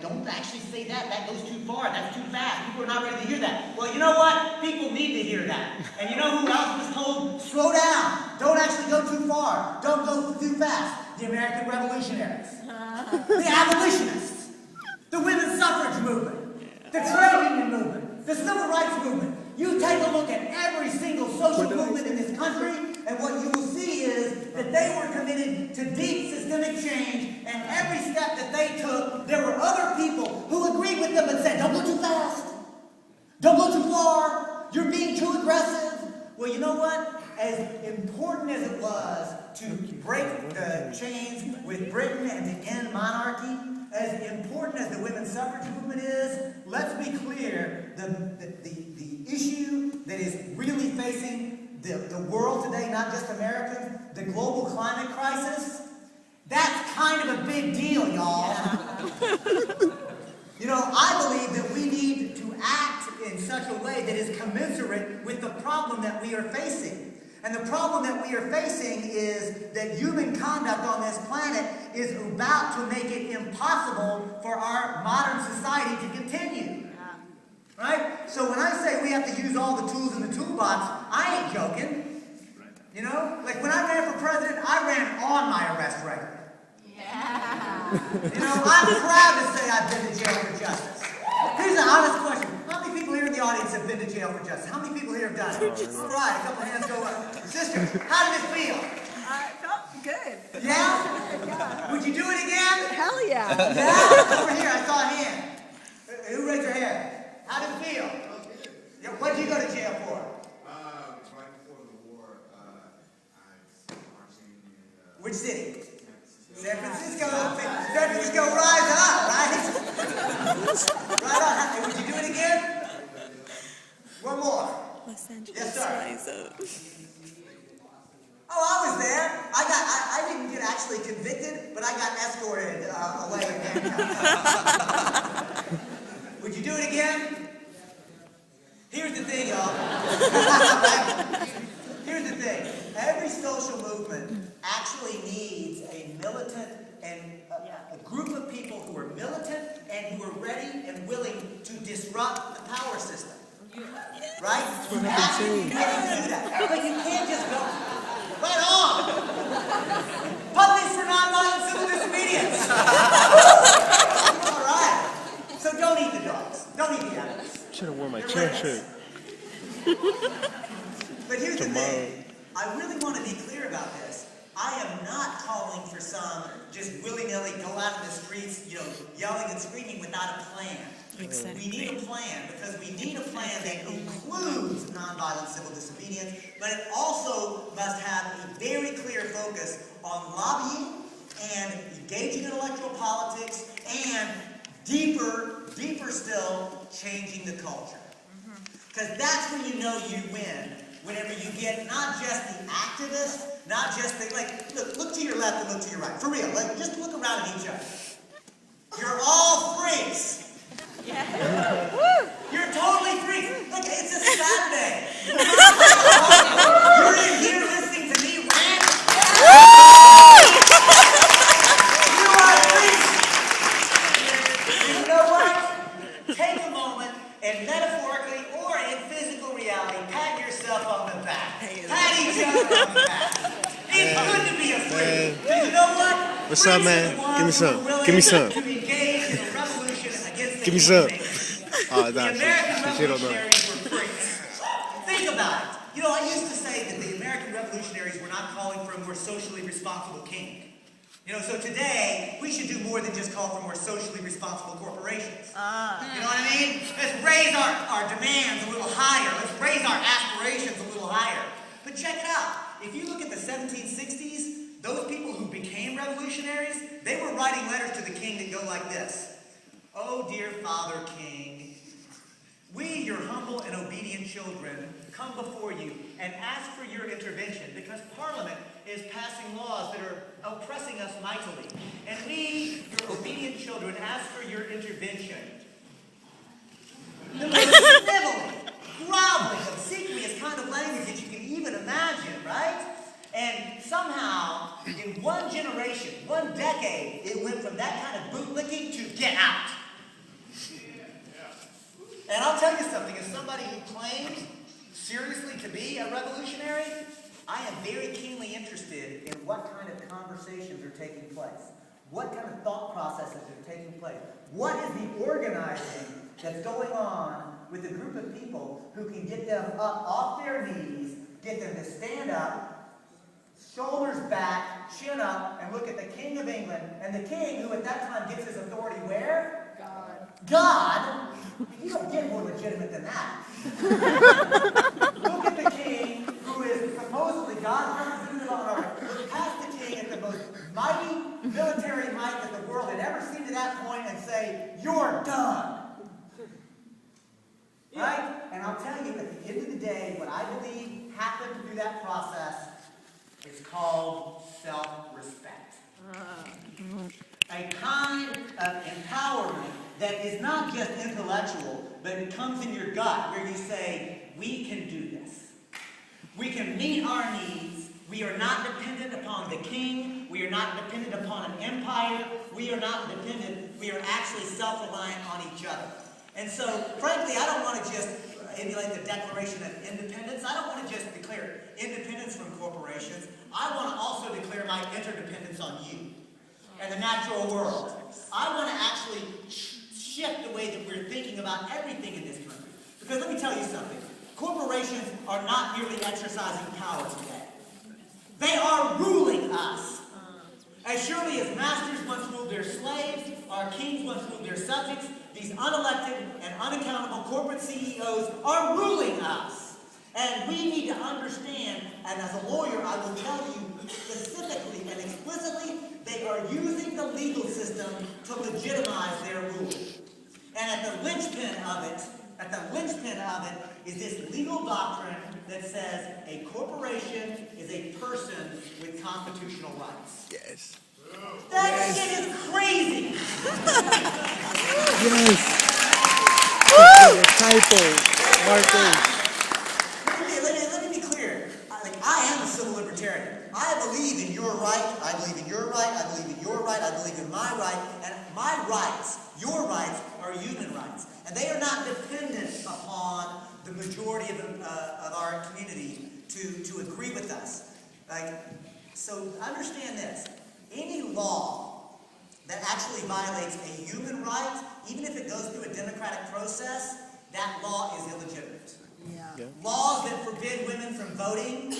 don't actually say that. That goes too far. That's too fast. People are not ready to hear that. Well, you know what? People need to hear that. And you know who else was told, slow down. Don't actually go too far. Don't go too fast. The American revolutionaries. The abolitionists. The women's suffrage movement. The trade union movement. The civil rights movement. You take a look at every single social movement in this country, and what you will see is that they were committed to deep systemic change, and every step that they took, there were other people who agreed with them and said, don't go too fast. Don't go too far. You're being too aggressive. Well, you know what? As important as it was to break the chains with Britain and to end monarchy, as important as the women's suffrage movement is, let's be clear, the issue that is really facing the world today, not just Americans, the global climate crisis, that's kind of a big deal, y'all. You know, I believe that we need to act in such a way that is commensurate with the problem that we are facing. And the problem that we are facing is that human conduct on this planet is about to make it impossible for our modern society to continue. Right? So when I say we have to use all the tools in the toolbox, I ain't joking. You know? Like when I ran for president, I ran on my arrest record. Yeah. You know, I'm proud to say I've been to jail for justice. Here's an honest question. How many people here in the audience have been to jail for justice? How many people here have done it? All right, a couple hands go up. Sister, how did it feel? It felt good. Yeah? Yeah. Would you do it again? Hell yeah. Yeah? Over here, I saw a hand. Who raised their hand? How did it feel? Yeah, what did you go to jail for? Right before the war, I was marching in... Which city? San Francisco. San Francisco, rise up, right? Right on. Hey, would you do it again? One more. Los Angeles, Yes, sir. rise up. Oh, I was there. I didn't get actually convicted, but I got escorted away again. Would you do it again? Here's the thing, y'all. Here's the thing. Every social movement actually needs a militant and a group of people who are militant and who are ready and willing to disrupt the power system. Right? You have to be ready to do that. But you can't just go right on. Puppies for nonviolent civil disobedience. All right. So don't eat the dogs. Don't eat the animals. Should have worn my chair shirt. But here's the thing. I really want to be clear about this. I am not calling for some just willy-nilly go out in the streets, you know, yelling and screaming without a plan. Exactly. We need a plan because we need a plan that includes nonviolent civil disobedience, but it also must have a very clear focus on lobbying and engaging in electoral politics and deeper still, changing the culture. Because that's when you know you win. Whenever you get not just the activists, not just the, like, look to your left and look to your right. For real, like, just look around at each other. You're all freaks. Yeah. You're totally freaks. Look, it's a Saturday. You're in here listening to me rant. You are freaks. You know what? Take a moment and metaphorically or in physical reality, pat yourself on the back. Pat each other on the back. It's good to be a freak. Because you know what? What's up, man? Give me some. Give me some. To engage in a revolution against Give me some. The American revolutionaries were freaks. Think about it. You know, I used to say that the American revolutionaries were not calling for a more socially responsible king. You know, so today, we should do more than just call for more socially responsible corporations. You know what I mean? Let's raise our demands a little higher. Let's raise our aspirations a little higher. But check it out. If you look at the 1760s, those people who became revolutionaries, they were writing letters to the king that go like this. Oh, dear Father King, we, your humble and obedient children, come before you and ask for your intervention because Parliament is passing laws that are oppressing us mightily. And we, your obedient children, ask for your intervention. The most sniveling, groveling, obsequious kind of language that you can even imagine, right? And somehow, in one generation, one decade, it went from that kind of bootlicking to get out. somebody who claims seriously to be a revolutionary, I am very keenly interested in what kind of conversations are taking place. What kind of thought processes are taking place? What is the organizing that's going on with a group of people who can get them up off their knees, get them to stand up, shoulders back, chin up, and look at the King of England, and the king who at that time gets his authority where? God. God? You don't get more legitimate than that. Look at the king who is supposedly God's representative on earth. Look past the king at the most mighty military might that the world had ever seen to that point and say, "You're done." Right? And I'll tell you, at the end of the day, what I believe happened through that process is called self-respect. A kind of empowerment that is not just intellectual, but it comes in your gut, where you say, we can do this. We can meet our needs. We are not dependent upon the king. We are not dependent upon an empire. We are not dependent. We are actually self-reliant on each other. And so, frankly, I don't want to just emulate the Declaration of Independence. I don't want to just declare independence from corporations. I want to also declare my interdependence on you and the natural world. I want to actually shift the way that we're thinking about everything in this country. Because let me tell you something. Corporations are not merely exercising power today. They are ruling us. As surely as masters once ruled their slaves, our kings once ruled their subjects, these unelected and unaccountable corporate CEOs are ruling us. And we need to understand, and as a lawyer, I will tell you specifically and explicitly, they are using the legal system to legitimize their rule. And at the linchpin of it is this legal doctrine that says a corporation is a person with constitutional rights. Yes. That shit is crazy. Yes. Typo. Marco. Let me be clear. I am a civil libertarian. I believe in your right. I believe in your right. I believe in your right. I believe in my right. And my rights, your rights, are human rights. And they are not dependent upon the majority of our community to agree with us. So understand this. Any law that actually violates a human right, even if it goes through a democratic process, that law is illegitimate. Yeah. Laws that forbid women from voting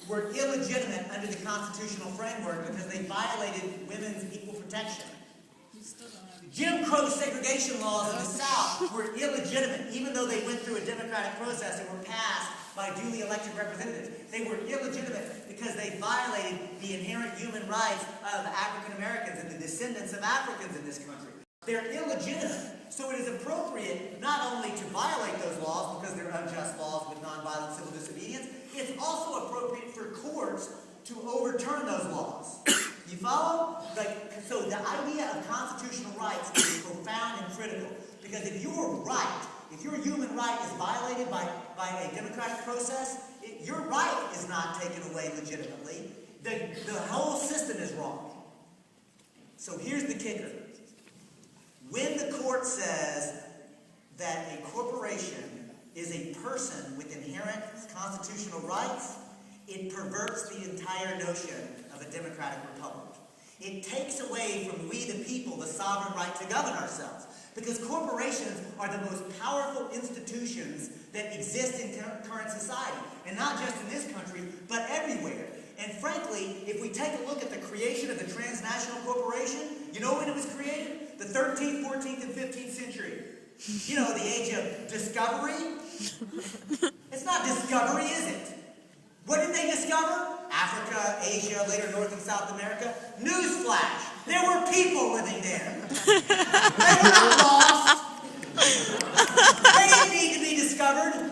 were illegitimate under the constitutional framework because they violated women's equal protection. Jim Crow segregation laws in the South were illegitimate, even though they went through a democratic process and were passed by duly elected representatives. They were illegitimate because they violated the inherent human rights of African Americans and the descendants of Africans in this country. They're illegitimate. So it is appropriate not only to violate those laws because they're unjust laws with nonviolent civil disobedience, it's also appropriate for courts to overturn those laws. You follow? So the idea of constitutional rights is profound and critical. Because if your right, if your human right is violated by a democratic process, your right is not taken away legitimately. The whole system is wrong. So here's the kicker. When the court says that a corporation is a person with inherent constitutional rights, it perverts the entire notion of a democratic republic. It takes away from we the people the sovereign right to govern ourselves. Because corporations are the most powerful institutions that exist in current society. And not just in this country, but everywhere. And frankly, if we take a look at the creation of the transnational corporation, you know when it was created? The 13th, 14th, and 15th century. You know, the age of discovery. It's not discovery, is it? What did they discover? Africa, Asia, later North and South America. Newsflash! There were people living there. They were not lost. They didn't need to be discovered.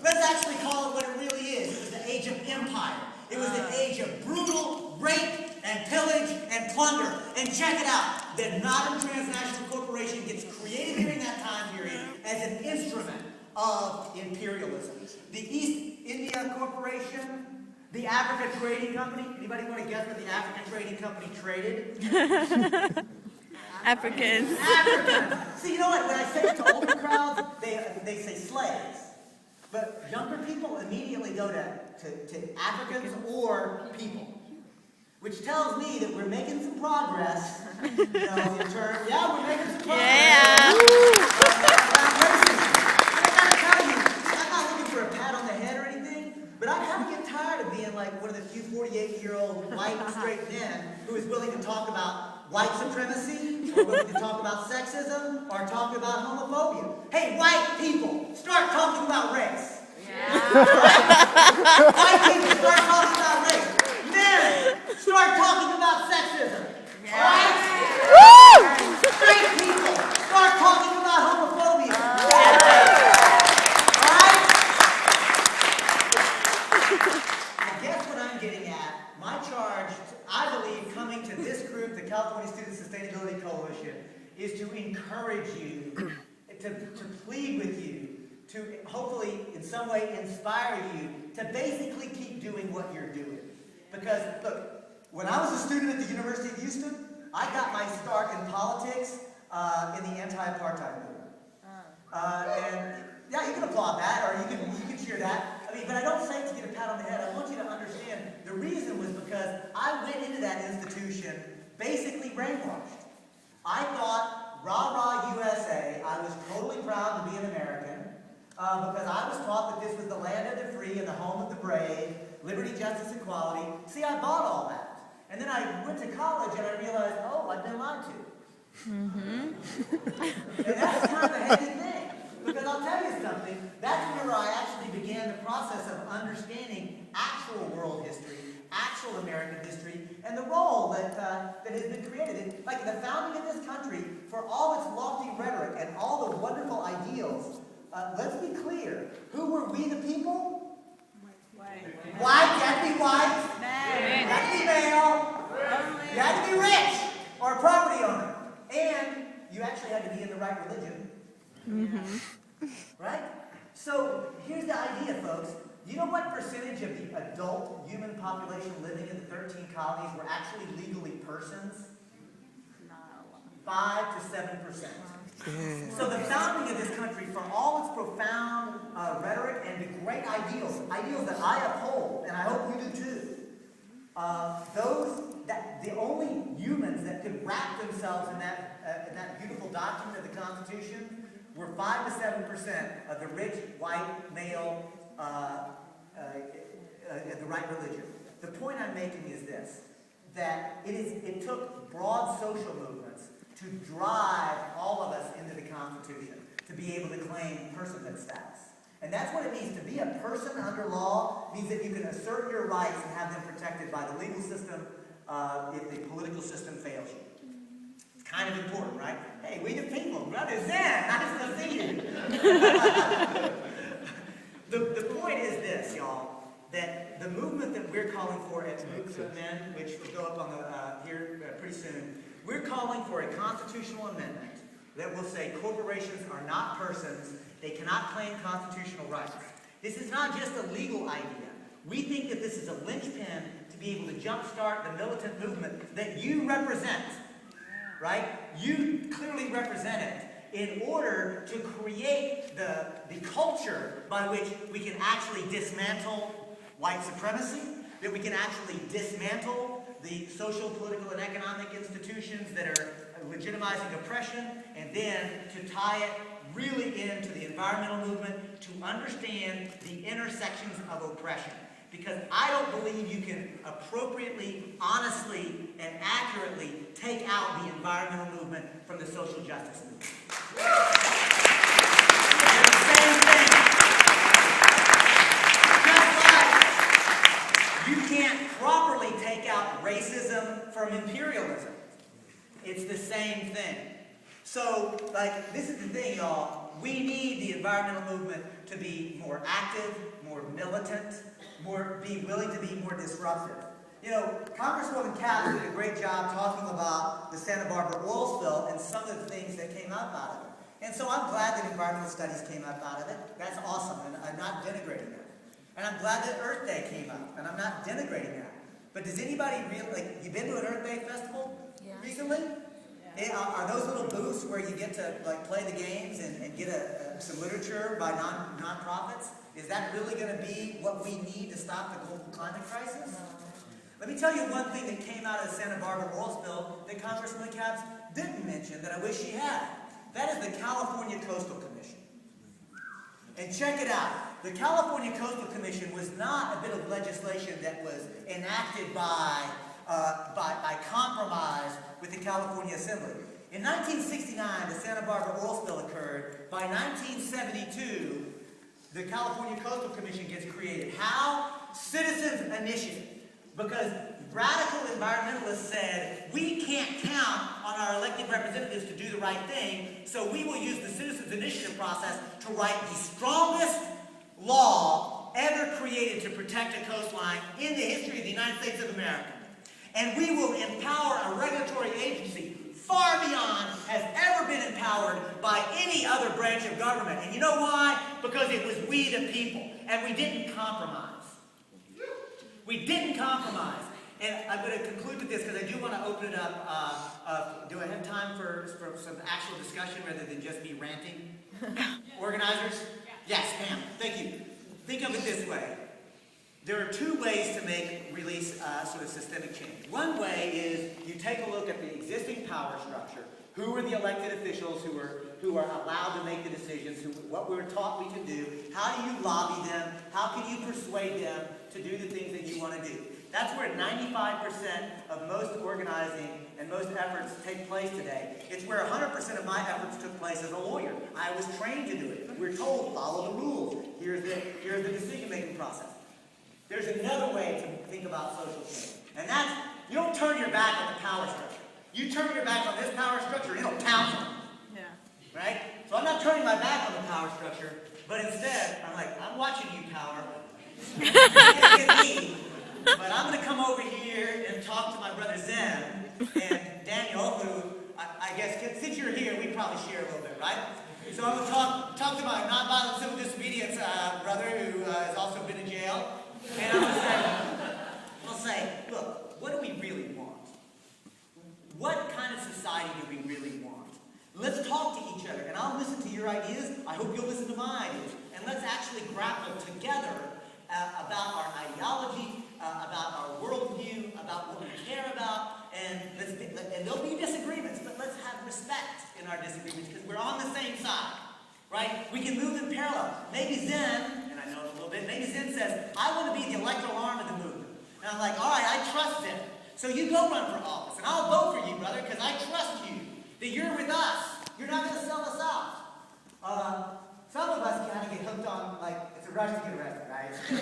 Let's actually call it what it really is. It was the age of empire. It was the age of brutal rape and pillage and plunder. And check it out. The modern transnational corporation gets created during that time period as an instrument of imperialism. The East India Corporation, the Africa Trading Company. Anybody want to guess what the Africa Trading Company traded? Africans. Africans. See, you know what? When I say it to older crowds, they say slaves. But younger people immediately go to Africans or people. Which tells me that we're making some progress. You know, in terms, yeah, we're making some progress. Yeah. I gotta tell you, I'm not looking for a pat on the head or anything, but I kind of get tired of being like one of the few 48-year-old white straight men who is willing to talk about white supremacy, or willing to talk about sexism, or talk about homophobia. Hey, white people, start talking about race. Yeah. White people, start talking about race. Men, start talking about sexism. Yeah. Alright? Straight people, start talking about homophobia. Alright? I guess what I'm getting at, my charge, I believe, coming to this group, the California Student Sustainability Coalition, is to encourage you, to plead with you, to hopefully in some way inspire you to basically keep doing what you're doing. Because, look, when I was a student at the University of Houston, I got my start in politics in the anti-apartheid movement. And yeah, you can applaud that, or you can cheer that. I mean, but I don't say it to get a pat on the head. I want you to understand the reason was because I went into that institution basically brainwashed. I thought, rah rah USA, I was totally proud to be an American because I was taught that this was the land of the free and the home of the brave, liberty, justice, equality. See, I bought all that. And then I went to college and I realized, oh, I've been lied to. And that's kind of a heavy thing. Because I'll tell you something, that's where I actually began the process of understanding actual world history, actual American history, and the role that has been created. Like the founding of this country, for all its lofty rhetoric and all the wonderful ideals, let's be clear, who were we the people? White, you had to be white, you had to be male, you had to be rich, or a property owner, and you actually had to be in the right religion. Right? So, here's the idea, folks. You know what percentage of the adult human population living in the 13 colonies were actually legally persons? 5 to 7%. So the founding of this country, for all its profound rhetoric and the great ideals that I uphold, and I hope you do too, the only humans that could wrap themselves in that beautiful document of the Constitution were 5 to 7% of the rich, white, male, the right religion. The point I'm making is this, that it took broad social movements to drive all of us into the Constitution, to be able to claim personhood status. And that's what it means. To be a person under law means that you can assert your rights and have them protected by the legal system if the political system fails you. It's kind of important, right? Hey, we the people, brother Zen, nice to see you. The point is this, y'all, that the movement that we're calling for at Moocs of Men, which will go up on the here pretty soon, we're calling for a constitutional amendment that will say corporations are not persons, they cannot claim constitutional rights. This is not just a legal idea. We think that this is a linchpin to be able to jumpstart the militant movement that you represent, right? You clearly represent it in order to create the culture by which we can actually dismantle white supremacy, that we can actually dismantle the social, political, and economic institutions that are legitimizing oppression, and then to tie it really into the environmental movement to understand the intersections of oppression. Because I don't believe you can appropriately, honestly, and accurately take out the environmental movement from the social justice movement. They're the same thing. Just like you can't properly take out racism from imperialism. It's the same thing. So, like, this is the thing, y'all. We need the environmental movement to be more active, more militant, be willing to be more disruptive. You know, Congresswoman Cobb did a great job talking about the Santa Barbara oil spill and some of the things that came up out of it. And so I'm glad that environmental studies came up out of it. That's awesome, and I'm not denigrating that. And I'm glad that Earth Day came up, and I'm not denigrating that. But does anybody really, like, you been to an Earth Day festival recently? Are those little booths where you get to like play the games and get some literature by non-profits? Is that really going to be what we need to stop the global climate crisis? Let me tell you one thing that came out of the Santa Barbara oil spill that Congressman Cobb didn't mention that I wish he had. That is the California Coastal Commission. And check it out. The California Coastal Commission was not a bit of legislation that was enacted by compromise with the California Assembly. In 1969, the Santa Barbara oil spill occurred. By 1972, the California Coastal Commission gets created. How? Citizens' initiative. Because radical environmentalists said, we can't count on our elected representatives to do the right thing, so we will use the citizens' initiative process to write the strongest law ever created to protect a coastline in the history of the United States of America. And we will empower a regulatory agency far beyond has ever been empowered by any other branch of government. And you know why? Because it was we the people, and we didn't compromise. We didn't compromise. And I'm going to conclude with this because I do want to open it up. Do I have time for some actual discussion rather than just me ranting? Organizers? Yes, ma'am. Thank you. Think of it this way. There are two ways to release sort of systemic change. One way is you take a look at the existing power structure. Who are the elected officials who are allowed to make the decisions, what we were taught we can do, how do you lobby them, how can you persuade them to do the things that you want to do. That's where 95% of most organizing and most efforts take place today. It's where 100% of my efforts took place as a lawyer. I was trained to do it. We're told, follow the rules. Here's the decision-making process. There's another way to think about social change. And that's, you don't turn your back on the power structure. You turn your back on this power structure, it'll pounce on you. Yeah. Right? So I'm not turning my back on the power structure, but instead, I'm like, I'm watching you, power. You can't get me, but I'm going to come over here and talk to my brother Zen and Daniel, who I guess, since you're here, we probably share a little bit, right? So I'm going to talk to my nonviolent civil disobedience brother who has also been in jail. And I'm going to say, look, what do we really want? What kind of society do we really want? Let's talk to each other, and I'll listen to your ideas. I hope you'll listen to my ideas. And let's actually grapple together about our ideology, about our worldview, about what we care about, and there'll be disagreements, but let's have respect in our disagreements, because we're on the same side, right? We can move in parallel. Maybe Zen, and I know it a little bit, maybe Zen says, I want to be the electoral arm of the movement. And I'm like, all right, I trust Zen. So you go run for office, and I'll vote for you, brother, because I trust you, that you're with us. You're not going to sell us out. Some of us kind of get hooked on, like, it's a rush to get arrested, right? I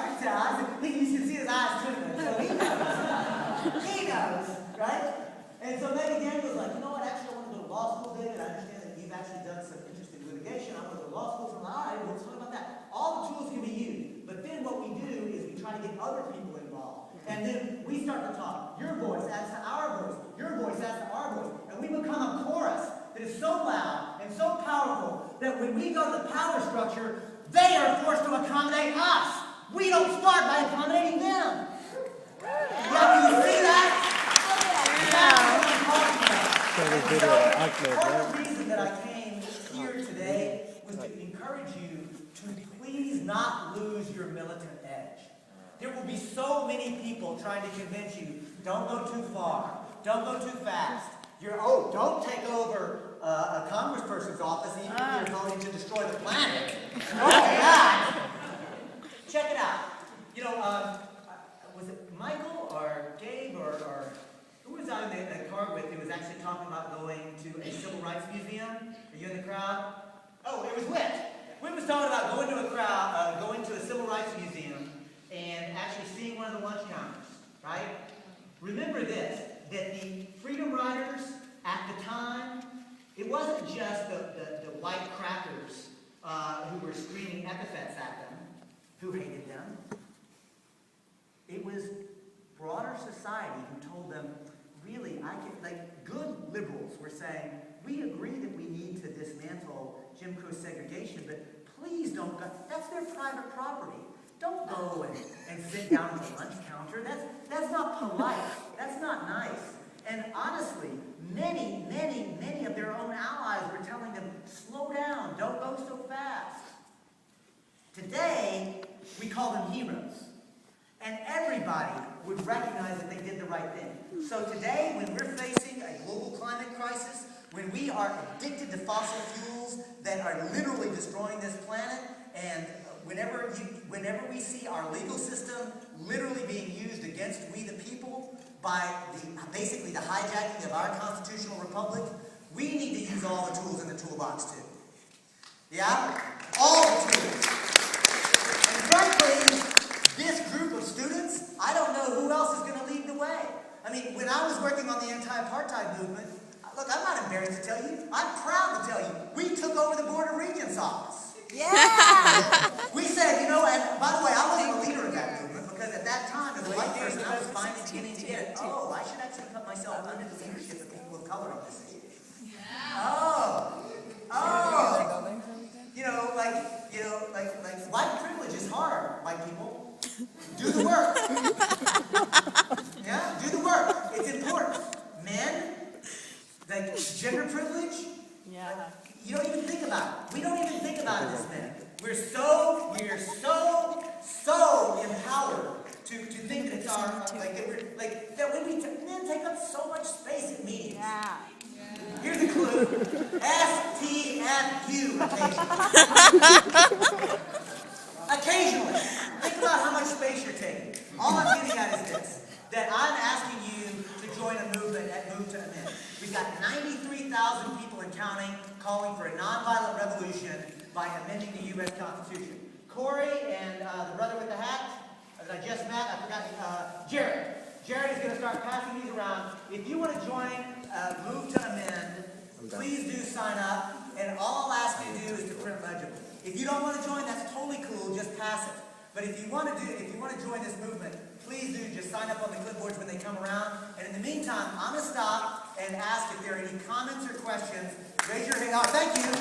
can tell. You can see his eyes twinkling. So he knows. He knows, right? And so maybe Daniel's like, you know what, actually I want to go to law school, David. I understand that you've actually done some interesting litigation. I want to go to law school. So I'm like, all right, well, let's talk about that. All the tools can be used. But then what we do is we try to get other people involved. And then we start to talk. Your voice adds to our voice. Your voice adds to our voice. And we become a chorus that is so loud and so powerful that when we go to the power structure, they are forced to accommodate us. We don't start by accommodating them. Yeah, do you see that? That's what I'm talking about. So part of the reason that I came here today was to encourage you to please not lose your militant edge. There will be so many people trying to convince you, don't go too far, don't go too fast. Don't take over a congressperson's office even if you're voting to destroy the planet. Oh, yeah. Check it out. You know, was it Michael or Gabe or who was I in the car with who was actually talking about going to a civil rights museum? Are you in the crowd? Oh, it was Whit. Whit was talking about going to a civil rights museum and actually seeing one of the lunch counters, right? Remember this, that the freedom riders at the time, it wasn't just the white crackers who were screaming epithets at them, who hated them. It was broader society who told them, really, good liberals were saying, we agree that we need to dismantle Jim Crow segregation, but please don't go, that's their private property. Don't go and sit down at the lunch counter. That's not polite. That's not nice. And honestly, many of their own allies were telling them, slow down, don't go so fast. Today, we call them heroes. And everybody would recognize that they did the right thing. So today, when we're facing a global climate crisis, when we are addicted to fossil fuels that are literally destroying this planet, and whenever we see our legal system literally being used against we the people by basically the hijacking of our constitutional republic, we need to use all the tools in the toolbox too. Yeah? All the tools. And frankly, this group of students, I don't know who else is going to lead the way. I mean, when I was working on the anti-apartheid movement, look, I'm not embarrassed to tell you. I'm proud to tell you. We took over the Board of Regents office. Yeah. We said, you know, and by the way, I wasn't a leader of that movement because at that time, as a white person, I was finally beginning to get it. Oh, I should actually put myself under the leadership of people of color on this issue. Oh. Like white privilege is hard, white people. Do the work. Yeah, do the work. It's important. Men, like gender privilege. Yeah. You don't even think about it. We don't even think about it as men. We're so empowered to think that it's our that when men take up so much space at meetings. Yeah. Here's a clue. STFU occasionally. Think about how much space you're taking. All I'm getting at is this, that I'm asking you to join a movement at Move to Amend. We've got 93,000 people and counting calling for a nonviolent revolution by amending the U.S. Constitution. Corey and the brother with the hat that I just met, I forgot, Jared. Jared is going to start passing these around. If you want to join Move to Amend, please do sign up. And all I'll ask you to do is to print legible. If you don't want to join, that's totally cool. Just pass it. But if you want to join this movement, please do just sign up on the clipboards when they come around. And in the meantime, I'm going to stop and ask if there are any comments or questions. Raise your hand. Oh, thank you.